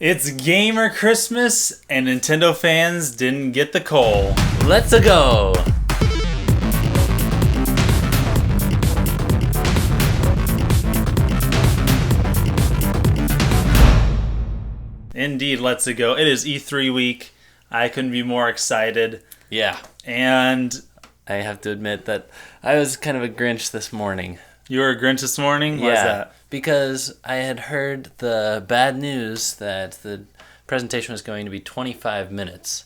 It's Gamer Christmas, and Nintendo fans didn't get the coal. Let's go! Indeed, let's go. It is E3 week. I couldn't be more excited. Yeah. And I have to admit that I was kind of a Grinch this morning. You were a Grinch this morning? Why's that? Because I had heard the bad news that the presentation was going to be 25 minutes.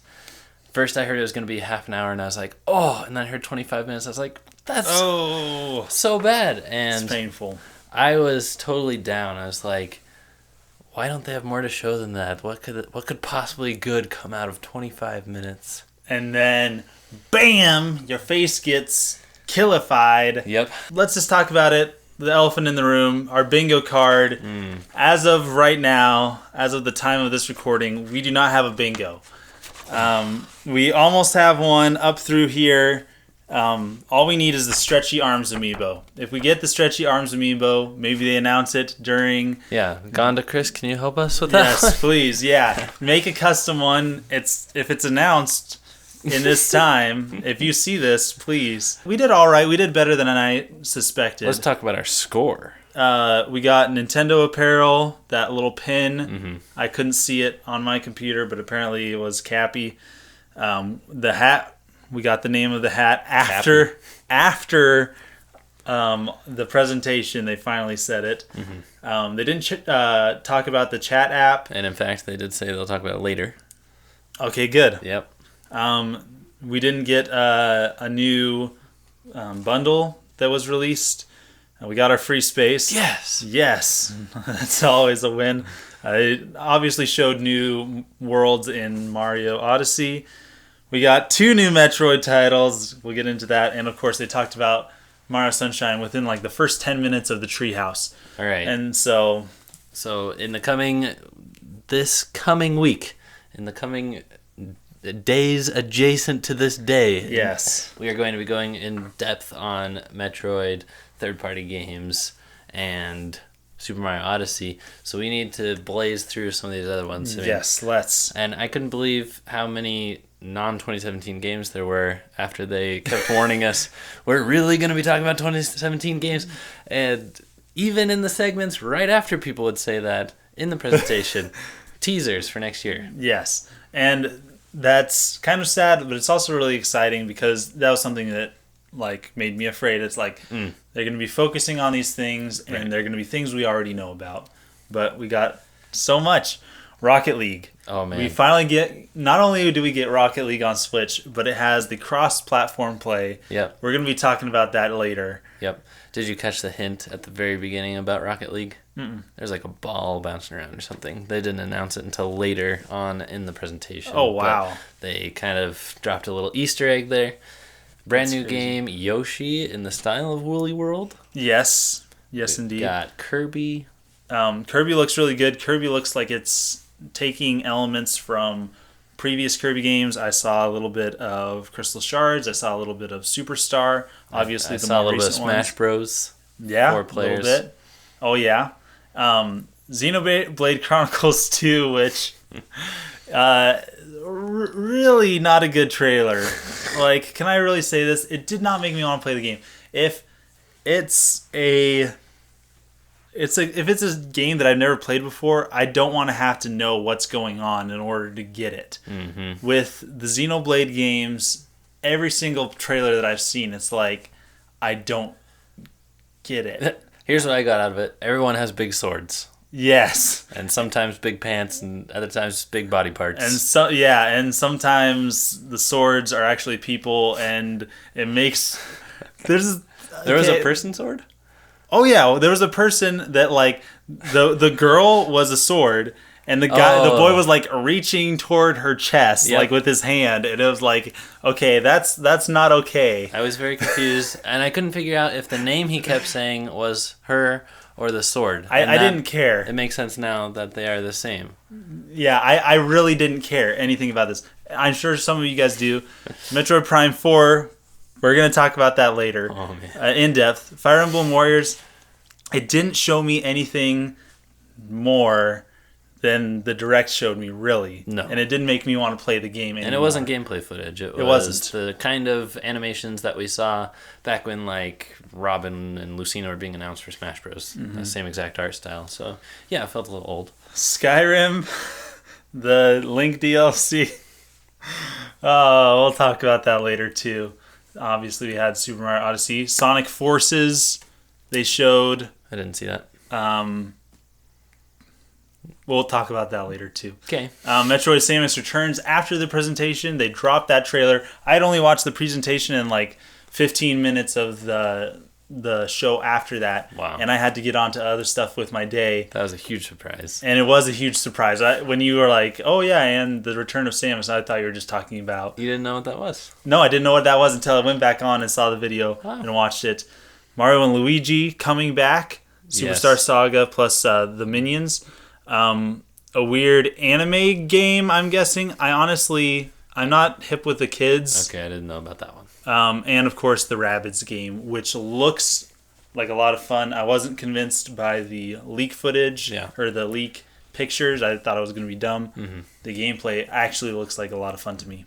First I heard it was going to be half an hour, and I was like, oh, and then I heard 25 minutes. I was like, that's so bad. And it's painful. I was totally down. I was like, why don't they have more to show than that? What could possibly good come out of 25 minutes? And then, bam, your face gets killified. Yep. Let's just talk about it. The elephant in the room, our bingo card. As of right now, as of the time of this recording, we do not have a bingo. We almost have one up through here. All we need is the Stretchy Arms amiibo. If we get the Stretchy Arms amiibo, maybe they announce it during... Yeah, Gonda Chris, can you help us with that? Yes, please, yeah. Make a custom one. If it's announced in this time, if you see this, please. We did all right. We did better than I suspected. Let's talk about our score. We got Nintendo apparel, that little pin. I couldn't see it on my computer, but apparently it was Cappy. The hat, we got the name of the hat after the presentation. They finally said it. They didn't talk about the chat app. And in fact, they did say they'll talk about it later. Okay, good. Yep. We didn't get a new bundle that was released. We got our free space. Yes. That's always a win. It obviously showed new worlds in Mario Odyssey. We got 2 new Metroid titles. We'll get into that. And of course, they talked about Mario Sunshine within like the first 10 minutes of the treehouse. All right. And so in this coming week, in the coming days adjacent to this day, yes, we are going to be going in depth on Metroid, third-party games, and Super Mario Odyssey. So we need to blaze through some of these other ones. Yes, let's. And I couldn't believe how many non-2017 games there were after they kept warning us, we're really going to be talking about 2017 games. And even in the segments right after people would say that in the presentation, teasers for next year. Yes. And that's kind of sad, but it's also really exciting because that was something that made me afraid. It's like they're going to be focusing on these things, and they're going to be things we already know about. But we got so much. Rocket League. Oh, man. We finally not only do we get Rocket League on Switch, but it has the cross-platform play. Yep. We're going to be talking about that later. Yep. Did you catch the hint at the very beginning about Rocket League? There's like a ball bouncing around or something. They didn't announce it until later on in the presentation. Oh, wow. But they kind of dropped a little Easter egg there. Brand new game, Yoshi, in the style of Woolly World. Yes, indeed. Got Kirby. Kirby looks really good. Kirby looks like it's taking elements from previous Kirby games. I saw a little bit of Crystal Shards. I saw a little bit of Superstar. Obviously, I saw a little bit of Smash Bros. Yeah, 4 players. A little bit. Oh, yeah. Xenoblade Chronicles 2, which really not a good trailer. Can I really say this? It did not make me want to play the game. If it's a game that I've never played before, I don't want to have to know what's going on in order to get it. With the Xenoblade games, every single trailer that I've seen, it's like, I don't get it. Here's what I got out of it. Everyone has big swords. Yes. And sometimes big pants, and other times big body parts. And sometimes the swords are actually people, and it makes... There was a person sword? Oh, yeah. There was a person that, the girl was a sword, and the boy was, reaching toward her chest, with his hand, and it was like, okay, that's not okay. I was very confused, and I couldn't figure out if the name he kept saying was her or the sword. I didn't care. It makes sense now that they are the same. Yeah, I really didn't care anything about this. I'm sure some of you guys do. Metroid Prime 4, we're going to talk about that later. Oh, man. In depth. Fire Emblem Warriors, it didn't show me anything more than the Direct showed me, really. No. And it didn't make me want to play the game anymore. And it wasn't gameplay footage. It wasn't the kind of animations that we saw back when, like, Robin and Lucina were being announced for Smash Bros. Mm-hmm. The same exact art style. So, yeah, it felt a little old. Skyrim, the Link DLC. Oh, we'll talk about that later, too. Obviously, we had Super Mario Odyssey. Sonic Forces, they showed. I didn't see that. We'll talk about that later, too. Okay. Metroid Samus Returns. After the presentation, they dropped that trailer. I had only watched the presentation and like 15 minutes of the show after that. Wow. And I had to get on to other stuff with my day. That was a huge surprise. And it was a huge surprise. When you were like, oh yeah, and the Return of Samus, I thought you were just talking about... You didn't know what that was? No, I didn't know what that was until I went back on and saw the video and watched it. Mario and Luigi coming back. Superstar Saga plus the Minions. A weird anime game, I'm guessing. I'm not hip with the kids. Okay, I didn't know about that one. And of course the Rabbids game, which looks like a lot of fun. I wasn't convinced by the leak footage or the leak pictures. I thought it was going to be dumb. Mm-hmm. The gameplay actually looks like a lot of fun to me.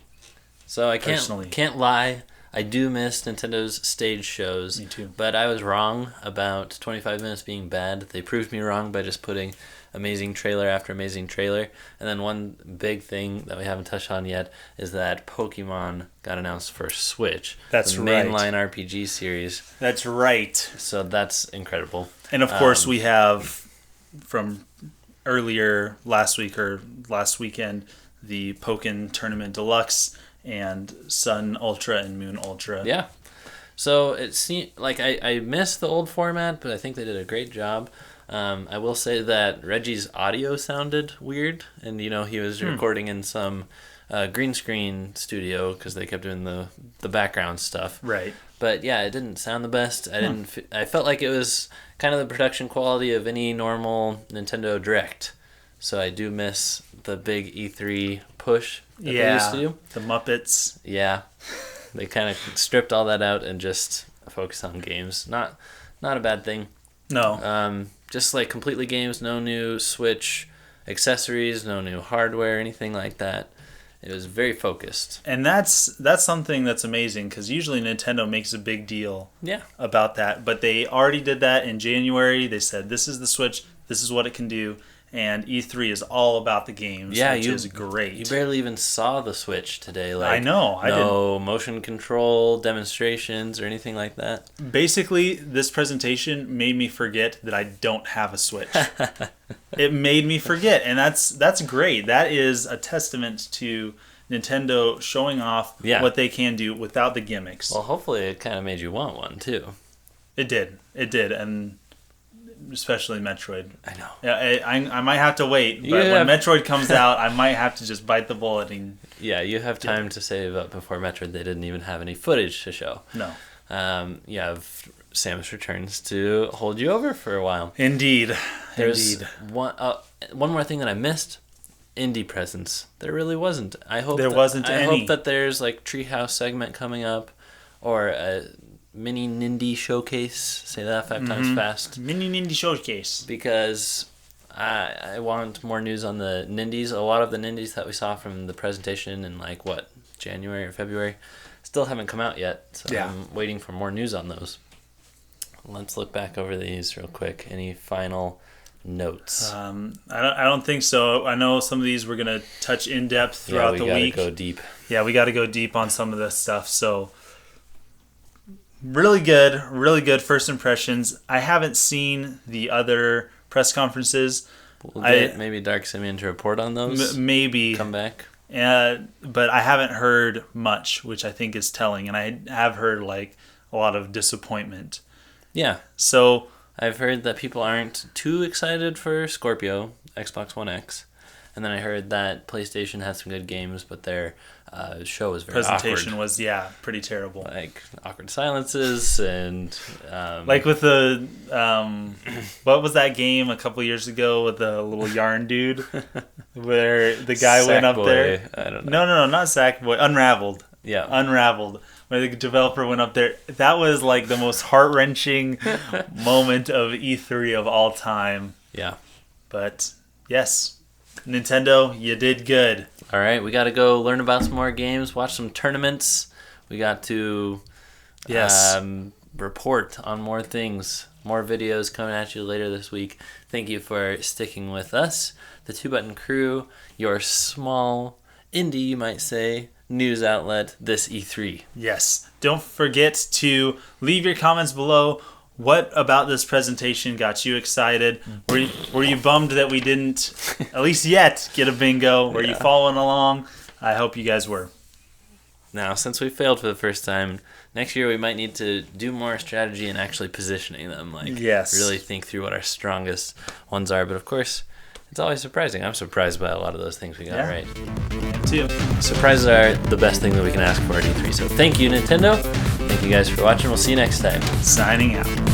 So I can't lie. I do miss Nintendo's stage shows. Me too. But I was wrong about 25 minutes being bad. They proved me wrong by just putting amazing trailer after amazing trailer. And then one big thing that we haven't touched on yet is that Pokemon got announced for Switch. That's the right. mainline RPG series. That's right. So that's incredible. And of course we have from earlier last week or last weekend the Pokken Tournament Deluxe and Sun Ultra and Moon Ultra. Yeah. So it seemed like I missed the old format, but I think they did a great job. I will say that Reggie's audio sounded weird, and he was recording in some green screen studio because they kept doing the background stuff. Right. But yeah, it didn't sound the best. I felt like it was kind of the production quality of any normal Nintendo Direct. So I do miss the big E3 push that they used to do. The Muppets. Yeah. They kind of stripped all that out and just focused on games. Not a bad thing. No. Just like completely games, no new Switch accessories, no new hardware, anything like that. It was very focused. And that's something that's amazing because usually Nintendo makes a big deal about that. But they already did that in January. They said, this is the Switch, this is what it can do. And E3 is all about the games, which is great. You barely even saw the Switch today. I know. No motion control demonstrations or anything like that. Basically, this presentation made me forget that I don't have a Switch. It made me forget, and that's great. That is a testament to Nintendo showing off what they can do without the gimmicks. Well, hopefully it kind of made you want one, too. It did, and... especially Metroid. I know. Yeah, I might have to wait, but when Metroid comes out, I might have to just bite the bullet and... Yeah, you have time to save up before Metroid. They didn't even have any footage to show. No. You have Samus Returns to hold you over for a while. Indeed. There's one more thing that I missed. Indie presence. There really wasn't. I hope there wasn't any. I hope that there's like Treehouse segment coming up, or a mini Nindy showcase. Say that 5 times fast. Mini Nindy showcase. Because I want more news on the Nindies. A lot of the Nindies that we saw from the presentation in January or February still haven't come out yet. So I'm waiting for more news on those. Let's look back over these real quick. Any final notes? I don't think so. I know some of these we're gonna touch in depth throughout the week. We gotta go deep. Yeah, we gotta go deep on some of this stuff. So really good first impressions. I haven't seen the other press conferences. We'll get maybe Dark Simeon to report on those. Maybe come back. But I haven't heard much, which I think is telling, and I have heard a lot of disappointment. Yeah. So I've heard that people aren't too excited for Scorpio, Xbox One X. And then I heard that PlayStation had some good games, but their show was very presentation awkward. Was pretty terrible. Awkward silences and with the what was that game a couple years ago with the little yarn dude where the guy went up there? I don't know. No, not Sackboy. Unraveled. Yeah. Unraveled. Where the developer went up there. That was the most heart-wrenching moment of E3 of all time. Yeah. But yes, Nintendo, you did good. All right, we got to go learn about some more games, watch some tournaments. We got to report on more things, more videos coming at you later this week. Thank you for sticking with us, the Two Button Crew, your small indie, you might say, news outlet this E3. Yes. Don't forget to leave your comments below. What about this presentation got you excited? Were you bummed that we didn't, at least yet, get a bingo? Were you following along? I hope you guys were. Now, since we failed for the first time, next year we might need to do more strategy and actually positioning them. Really think through what our strongest ones are. But of course, it's always surprising. I'm surprised by a lot of those things we got right. Me too. Surprises are the best thing that we can ask for at E3. So thank you, Nintendo. Thank you guys for watching. We'll see you next time. Signing out.